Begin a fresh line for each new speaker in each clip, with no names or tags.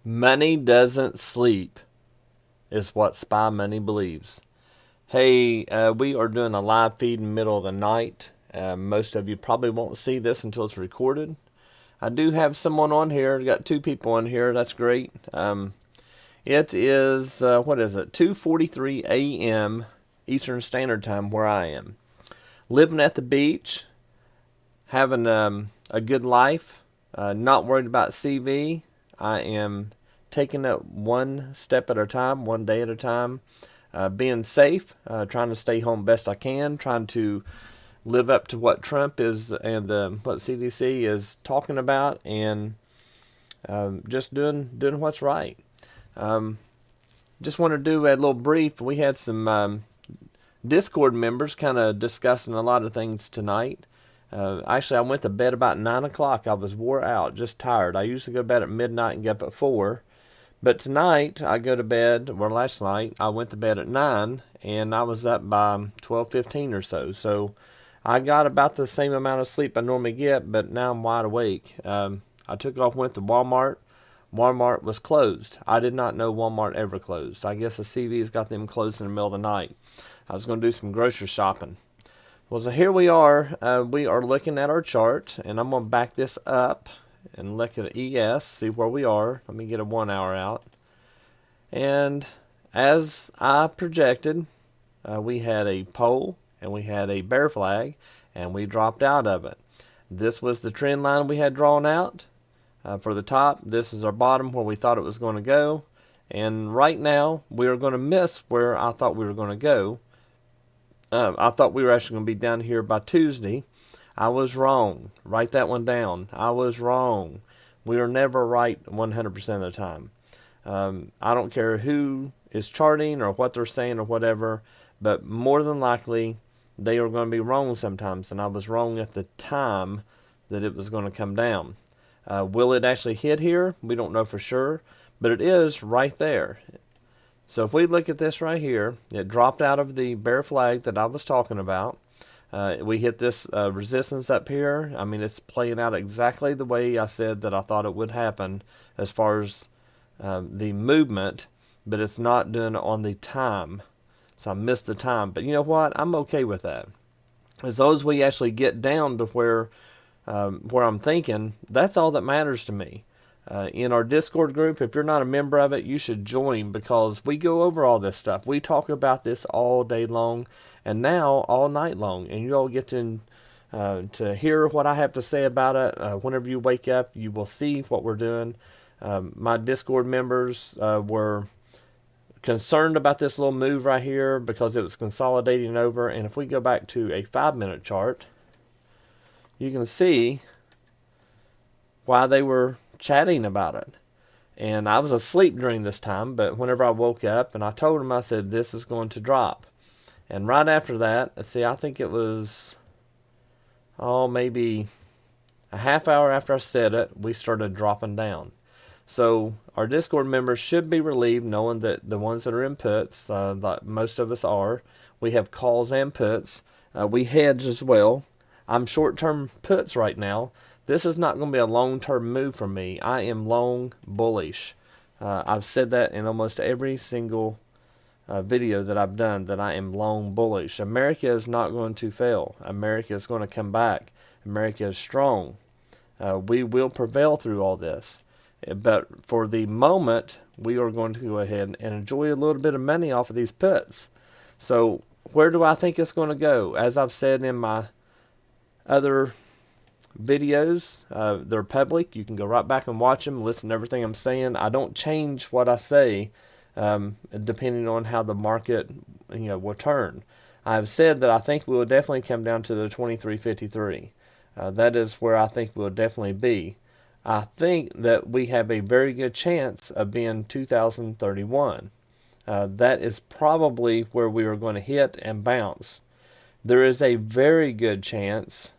Money doesn't sleep, is what Spy Money believes. Hey, we are doing a live feed in the middle of the night. Most of you probably won't see this until it's recorded. I do have someone on here. Got two people on here. That's great. It is what is it? 2:43 a.m. Eastern Standard Time where I am. Living at the beach, having a good life. Not worried about CV. I am taking it one step at a time, one day at a time. Being safe, trying to stay home best I can, trying to live up to what Trump is and what CDC is talking about, and just doing what's right. Just want to do a little brief. We had some Discord members kind of discussing a lot of things tonight. Actually, I went to bed about 9 o'clock. I was wore out, just tired. I usually go to bed at midnight and get up at 4. But tonight, I go to bed, or last night, I went to bed at 9, and I was up by 12:15 or so. So I got about the same amount of sleep I normally get, but now I'm wide awake. I took off, went to Walmart. Walmart was closed. I did not know Walmart ever closed. I guess the CV's got them closed in the middle of the night. I was going to do some grocery shopping. Well, so here we are. We are looking at our chart, and I'm going to back this up and look at ES, see where we are. Let me get a 1 hour out. And as I projected, we had a pole and we had a bear flag, and we dropped out of it. This was the trend line we had drawn out for the top. This is our bottom where we thought it was going to go. And right now, we are going to miss where I thought we were going to go. I thought we were actually going to be down here by Tuesday. I was wrong. Write that one down. I was wrong. We are never right 100% of the time. I don't care who is charting or what they're saying or whatever, but more than likely they are going to be wrong sometimes, and I was wrong at the time that it was going to come down. Will it actually hit here? We don't know for sure, but it is right there. So if we look at this right here, it dropped out of the bear flag that I was talking about. We hit this resistance up here. I mean, it's playing out exactly the way I said that I thought it would happen as far as the movement, but it's not doing it on the time. So I missed the time. But you know what? I'm okay with that. As long as we actually get down to where I'm thinking, that's all that matters to me. In our Discord group, if you're not a member of it, you should join, because we go over all this stuff. We talk about this all day long, and now all night long, and you all get to hear what I have to say about it. Whenever you wake up, you will see what we're doing. My Discord members were concerned about this little move right here because it was consolidating over, and if we go back to a 5-minute chart, you can see why they were chatting about it. And I was asleep during this time, but whenever I woke up, and I told him, I said, this is going to drop. And right after that, let's see, I think it was, maybe a half hour after I said it, we started dropping down. So our Discord members should be relieved knowing that the ones that are in puts, like most of us are, we have calls and puts. We hedge as well. I'm short-term puts right now. This is not going to be a long-term move for me. I am long bullish. I've said that in almost every single video that I've done, that I am long bullish. America is not going to fail. America is going to come back. America is strong. We will prevail through all this. But for the moment, we are going to go ahead and enjoy a little bit of money off of these puts. So where do I think it's going to go? As I've said in my other videos, they're public. You can go right back and watch them, listen to everything I'm saying. I don't change what I say depending on how the market will turn. I've said that I think we will definitely come down to the 23.53. That is where I think we'll definitely be. I think that we have a very good chance of being 2031. That is probably where we are going to hit and bounce. There is a very good chance,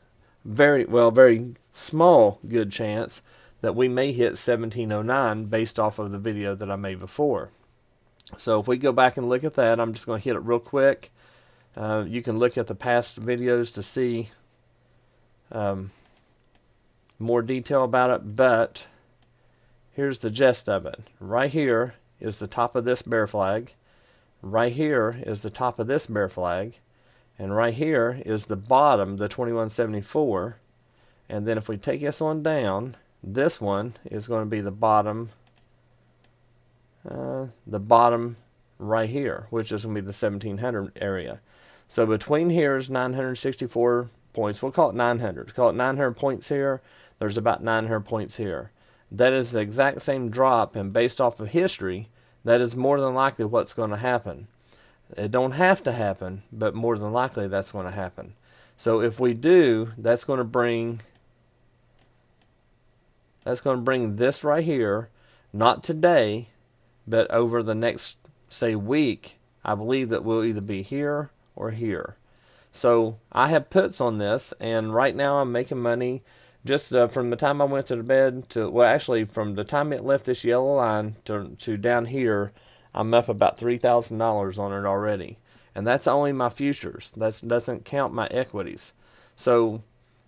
very small good chance, that we may hit 1709 based off of the video that I made before. So if we go back and look at that, I'm just going to hit it real quick. You can look at the past videos to see more detail about it, but here's the gist of it. Right here is the top of this bear flag. Right here is the top of this bear flag. And right here is the bottom, the 2174. And then if we take this one down, this one is going to be the bottom right here, which is going to be the 1700 area. So between here is 964 points. We'll call it 900. Call it 900 points here. There's about 900 points here. That is the exact same drop, and based off of history, that is more than likely what's going to happen. It don't have to happen, but more than likely that's going to happen. So if we do, that's going to bring this right here, not today, but over the next, say, week. I believe that we'll either be here or here. So I have puts on this, and right now I'm making money just from the time I went to the bed to, well, actually from the time it left this yellow line to down here, I'm up about $3,000 on it already. And that's only my futures. That doesn't count my equities. So,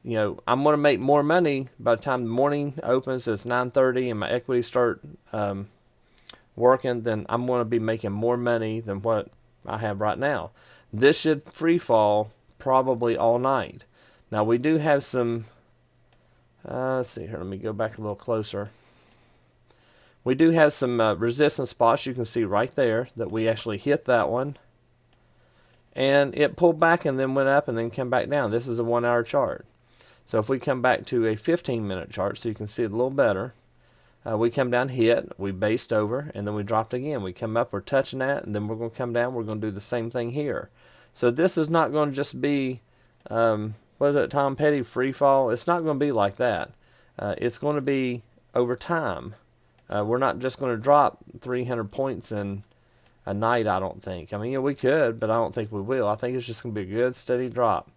you know, I'm going to make more money by the time the morning opens. It's 9:30 and my equities start working. Then I'm going to be making more money than what I have right now. This should free fall probably all night. Now we do have some. Let's see here. Let me go back a little closer. We do have some resistance spots. You can see right there that we actually hit that one. And it pulled back and then went up and then came back down. This is a 1 hour chart. So if we come back to a 15-minute chart so you can see it a little better, we come down, hit, we based over, and then we dropped again. We come up, we're touching that, and then we're going to come down. We're going to do the same thing here. So this is not going to just be, what is it, Tom Petty free fall? It's not going to be like that. It's going to be over time. We're not just going to drop 300 points in a night, I don't think. I mean, you know, we could, but I don't think we will. I think it's just going to be a good, steady drop.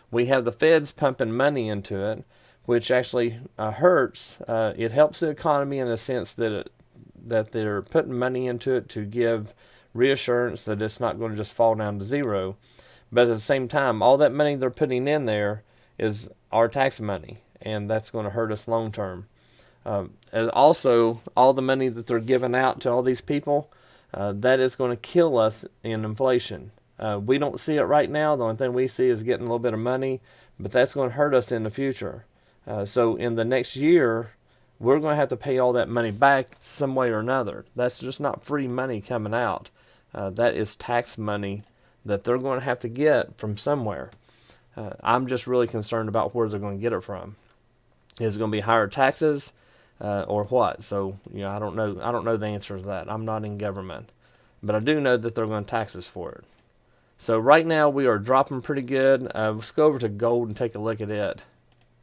We have the Feds pumping money into it, which actually hurts. It helps the economy in the sense that that they're putting money into it to give reassurance that it's not going to just fall down to zero. But at the same time, all that money they're putting in there is our tax money, and that's going to hurt us long term. And also, all the money that they're giving out to all these people, that is going to kill us in inflation. We don't see it right now. The only thing we see is getting a little bit of money, but that's going to hurt us in the future. So in the next year, we're going to have to pay all that money back some way or another. That's just not free money coming out. That is tax money that they're going to have to get from somewhere. I'm just really concerned about where they're going to get it from. Is it going to be higher taxes or what? So, you know, I don't know. I don't know the answer to that. I'm not in government, but I do know that they're going to tax us for it. So right now we are dropping pretty good. Let's go over to gold and take a look at it.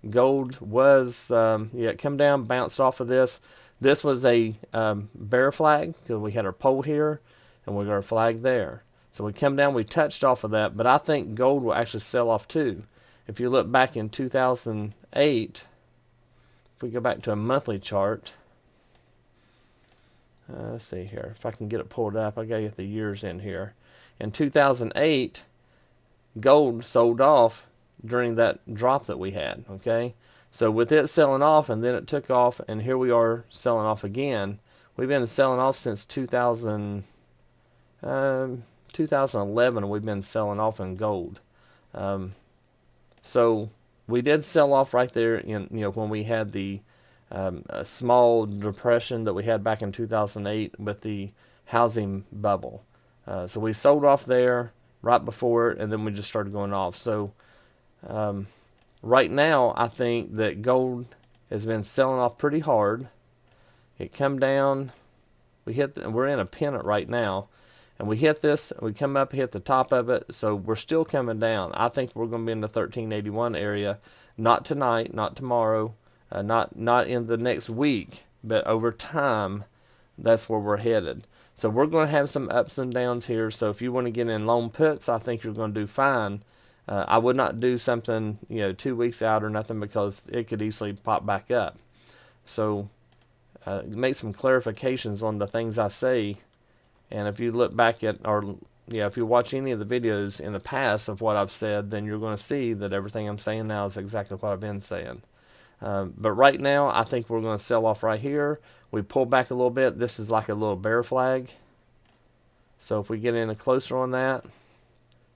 Gold was, it come down, bounced off of this. This was a bear flag because we had our pole here and we got our flag there. So we come down, we touched off of that, but I think gold will actually sell off too. If you look back in 2008, if we go back to a monthly chart, let's see here. If I can get it pulled up, I got to get the years in here. In 2008, gold sold off during that drop that we had, okay? So with it selling off and then it took off and here we are selling off again. We've been selling off since 2011 we've been selling off in gold. So we did sell off right there in, you know, when we had the a small depression that we had back in 2008 with the housing bubble. So we sold off there right before it and then we just started going off. So right now, I think that gold has been selling off pretty hard. It come down. We're in a pennant right now, and we hit this. We come up, hit the top of it. So we're still coming down. I think we're going to be in the 1381 area. Not tonight, not tomorrow, not in the next week, but over time, that's where we're headed. So we're going to have some ups and downs here. So if you want to get in long puts, I think you're going to do fine. I would not do something, 2 weeks out or nothing because it could easily pop back up. So make some clarifications on the things I say. And if you look back at, if you watch any of the videos in the past of what I've said, then you're going to see that everything I'm saying now is exactly what I've been saying. But right now, I think we're going to sell off right here. We pull back a little bit. This is like a little bear flag. So if we get in closer on that,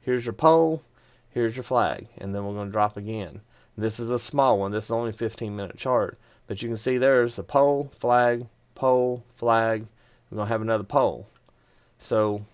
here's your pole, here's your flag, and then we're going to drop again. This is a small one. This is only a 15-minute chart. But you can see there's a pole, flag, pole, flag. We're going to have another pole. So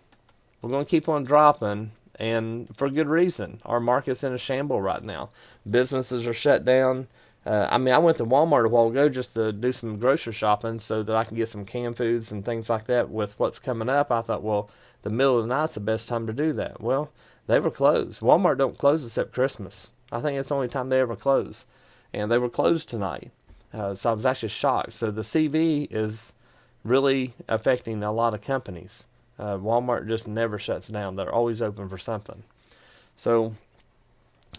we're going to keep on dropping, and for good reason. Our market's in a shamble right now. Businesses are shut down. I went to Walmart a while ago just to do some grocery shopping so that I can get some canned foods and things like that. With what's coming up, I thought, well, the middle of the night's the best time to do that. Well, they were closed. Walmart don't close except Christmas. I think it's the only time they ever close. And they were closed tonight. So I was actually shocked. So the CV is really affecting a lot of companies. Walmart just never shuts down. They're always open for something. So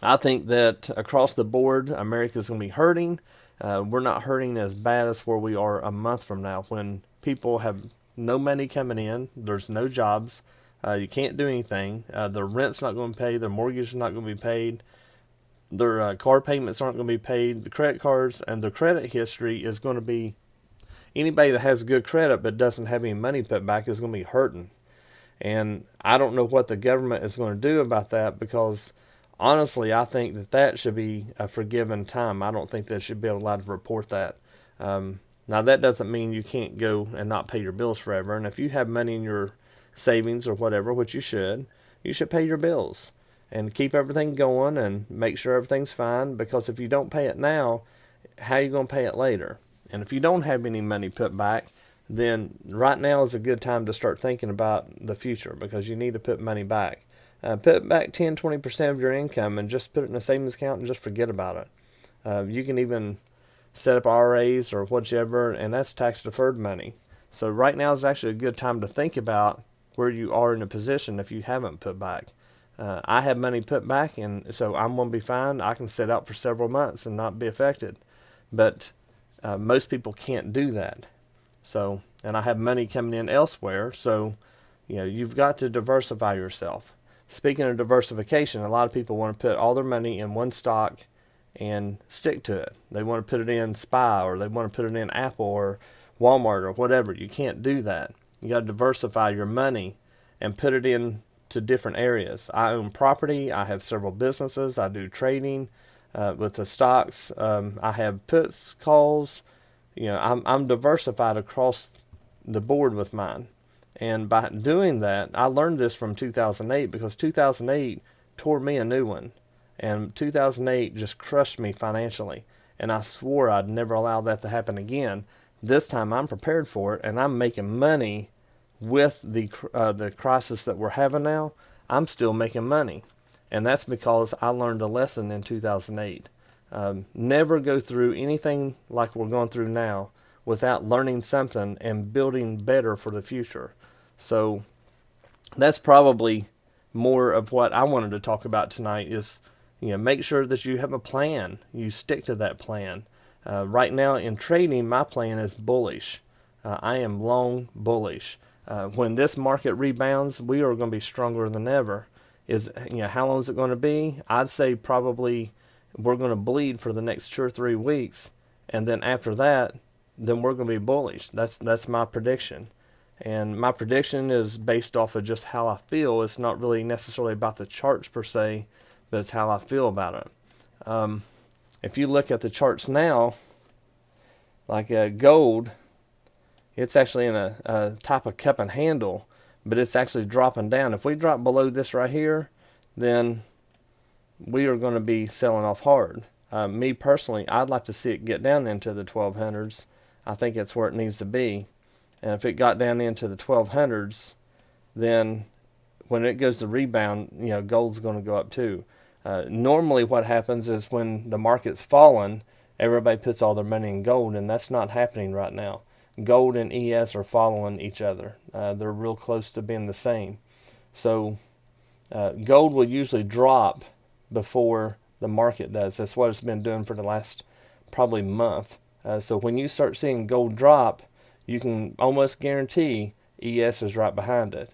I think that across the board, America's going to be hurting. We're not hurting as bad as where we are a month from now when people have no money coming in. There's no jobs. You can't do anything. Their rent's not going to be paid. Their mortgage is not going to be paid. Their car payments aren't going to be paid. The credit cards and their credit history is going to be, anybody that has good credit but doesn't have any money put back is going to be hurting. And I don't know what the government is going to do about that, because honestly, I think that that should be a forgiven time. I don't think they should be allowed to report that. Now, that doesn't mean you can't go and not pay your bills forever. And if you have money in your savings or whatever, which you should pay your bills and keep everything going and make sure everything's fine. Because if you don't pay it now, how are you going to pay it later? And if you don't have any money put back, then right now is a good time to start thinking about the future, because you need to put money back. Put back 10-20% of your income and just put it in a savings account and just forget about it. You can even set up RAs or whichever, and that's tax deferred money. So right now is actually a good time to think about where you are in a position if you haven't put back. I have money put back, and so I'm going to be fine. I can sit out for several months and not be affected. But most people can't do that. So, and I have money coming in elsewhere. So, you've got to diversify yourself. Speaking of diversification, a lot of people want to put all their money in one stock and stick to it. They want to put it in SPY, or they want to put it in Apple or Walmart or whatever. You can't do that. You got to diversify your money and put it in to different areas. I own property. I have several businesses. I do trading with the stocks. I have puts, calls. I'm diversified across the board with mine. And by doing that, I learned this from 2008, because 2008 tore me a new one. And 2008 just crushed me financially. And I swore I'd never allow that to happen again. This time I'm prepared for it, and I'm making money with the crisis that we're having now. I'm still making money. And that's because I learned a lesson in 2008. Never go through anything like we're going through now without learning something and building better for the future. So that's probably more of what I wanted to talk about tonight is, make sure that you have a plan. You stick to that plan. Right now in trading, my plan is bullish. I am long bullish. When this market rebounds, we are going to be stronger than ever. How long is it going to be? I'd say probably we're going to bleed for the next 2 or 3 weeks, and then after that, then we're going to be bullish. That's my prediction. And my prediction is based off of just how I feel. It's not really necessarily about the charts per se, but it's how I feel about it. If you look at the charts now, like gold, it's actually in a type of cup and handle, but it's actually dropping down. If we drop below this right here, then we are going to be selling off hard. Me personally, I'd like to see it get down into the 1200s. I think it's where it needs to be. And if it got down into the 1200s, then when it goes to rebound, gold's going to go up too. Normally what happens is when the market's falling, everybody puts all their money in gold, and that's not happening right now. Gold and ES are following each other. They're real close to being the same. So gold will usually drop before the market does. That's what it's been doing for the last probably month. So when you start seeing gold drop, you can almost guarantee ES is right behind it.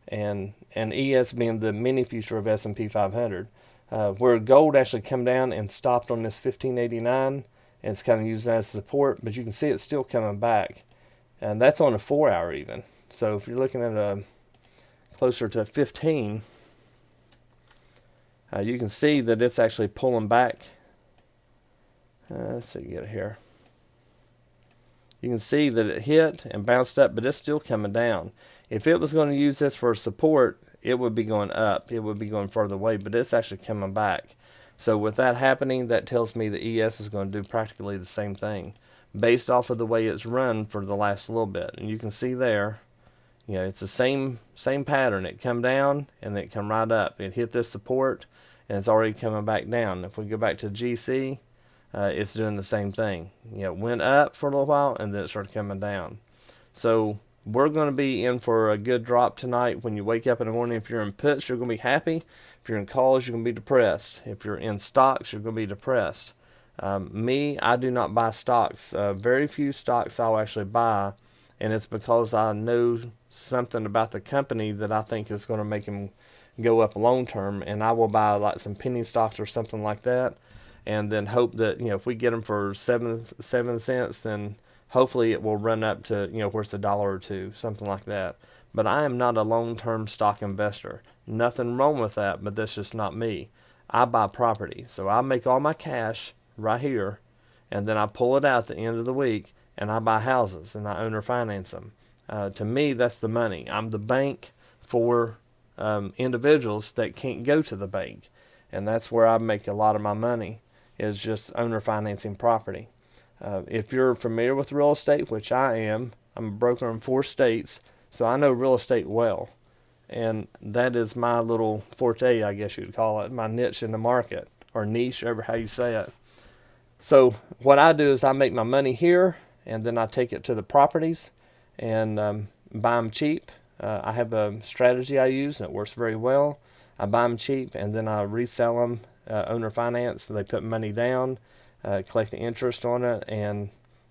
And ES being the mini future of S&P 500. Where gold actually come down and stopped on this 1589 and it's kind of using that as support, but you can see it's still coming back, and that's on a 4-hour even. So if you're looking at a closer to 15, you can see that it's actually pulling back. Let's see, get it here. You can see that it hit and bounced up, but it's still coming down. If it was going to use this for support, it would be going up. It would be going further away, but it's actually coming back. So with that happening, that tells me the ES is going to do practically the same thing based off of the way it's run for the last little bit. And you can see there, you know, it's the same pattern. It come down and then it come right up. It hit this support and it's already coming back down. If we go back to GC, it's doing the same thing. You know, it went up for a little while and then it started coming down. So we're going to be in for a good drop tonight. When you wake up in the morning, if you're in puts, you're going to be happy. If you're in calls, you're going to be depressed. If you're in stocks, you're going to be depressed. Me, I do not buy stocks. Very few stocks I'll actually buy, and it's because I know something about the company that I think is going to make them go up long term, and I will buy like some penny stocks or something like that, and then hope that, you know, if we get them for 7 cents, then hopefully it will run up to, you know, where it's $1 or $2, something like that. But I am not a long-term stock investor. Nothing wrong with that, but that's just not me. I buy property. So I make all my cash right here, and then I pull it out at the end of the week, and I buy houses, and I owner finance them. To me, that's the money. I'm the bank for individuals that can't go to the bank. And that's where I make a lot of my money, is just owner financing property. If you're familiar with real estate, which I am, I'm a broker in 4 states, so I know real estate well. And that is my little forte, I guess you'd call it, my niche in the market, or niche, however how you say it. So what I do is I make my money here, and then I take it to the properties and buy them cheap. I have a strategy I use, and it works very well. I buy them cheap, and then I resell them, owner finance. So they put money down, collect the interest on it, and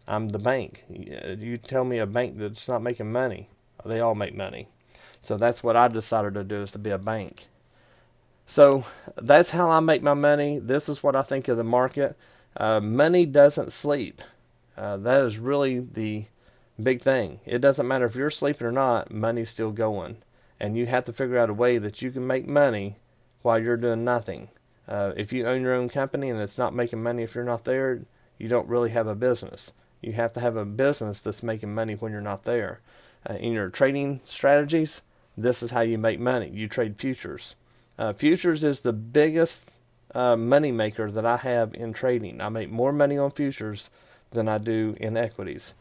I'm the bank. You tell me a bank that's not making money. They all make money. So that's what I decided to do, is to be a bank. So that's how I make my money. This is what I think of the market. Money doesn't sleep. That is really the big thing. It doesn't matter if you're sleeping or not, money's still going. And you have to figure out a way that you can make money while you're doing nothing. If you own your own company and it's not making money if you're not there, you don't really have a business. You have to have a business that's making money when you're not there. In your trading strategies, this is how you make money. You trade futures. Futures is the biggest money maker that I have in trading. I make more money on futures than I do in equities.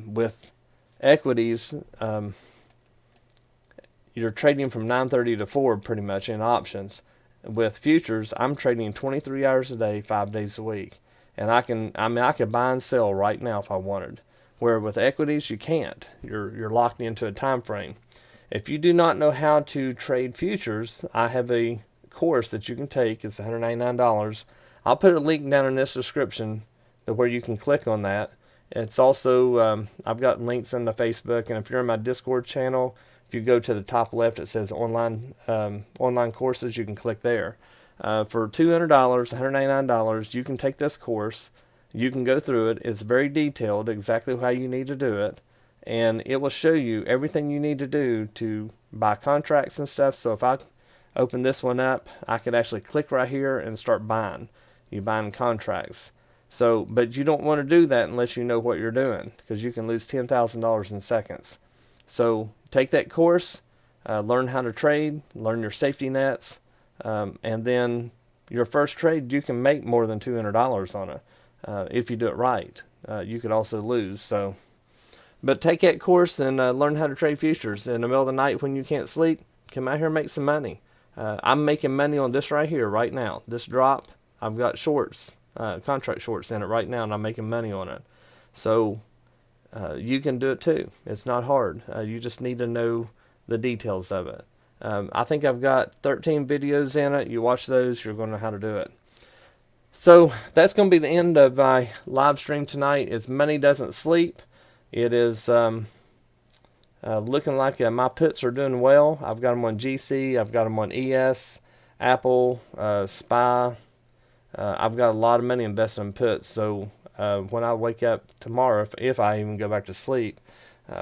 With equities, you're trading from 9:30 to 4 pretty much in options. With futures, I'm trading 23 hours a day, 5 days a week. And I could buy and sell right now if I wanted. Where with equities, you can't. You're locked into a time frame. If you do not know how to trade futures, I have a course that you can take. It's $199. I'll put a link down in this description to where you can click on that. It's also, I've got links in the Facebook, and if you're in my Discord channel, if you go to the top left, it says online courses. You can click there. For $200, $199, you can take this course. You can go through it. It's very detailed, exactly how you need to do it. And it will show you everything you need to do to buy contracts and stuff. So if I open this one up, I could actually click right here and start buying. You're buying contracts. So, but you don't want to do that unless you know what you're doing, because you can lose $10,000 in seconds. So take that course, learn how to trade, learn your safety nets, and then your first trade, you can make more than $200 on it. If you do it right. You could also lose. So, but take that course and learn how to trade futures. In the middle of the night when you can't sleep, come out here and make some money. I'm making money on this right here, right now. This drop, I've got shorts, contract shorts in it right now, and I'm making money on it. So you can do it too. It's not hard. You just need to know the details of it. I think I've got 13 videos in it. You watch those, you're going to know how to do it. So that's going to be the end of my live stream tonight. It's Money Doesn't Sleep. It is looking like my puts are doing well. I've got them on GC. I've got them on ES, Apple, SPY. I've got a lot of money invested in puts. So when I wake up tomorrow, if I even go back to sleep,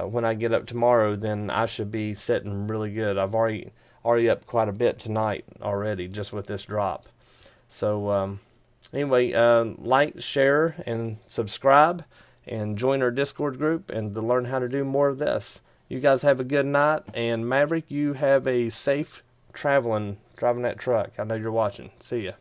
when I get up tomorrow, then I should be sitting really good. I've already up quite a bit tonight already just with this drop. So anyway, like, share, and subscribe, and join our Discord group and to learn how to do more of this. You guys have a good night, and Maverick, you have a safe driving that truck. I know you're watching. See ya.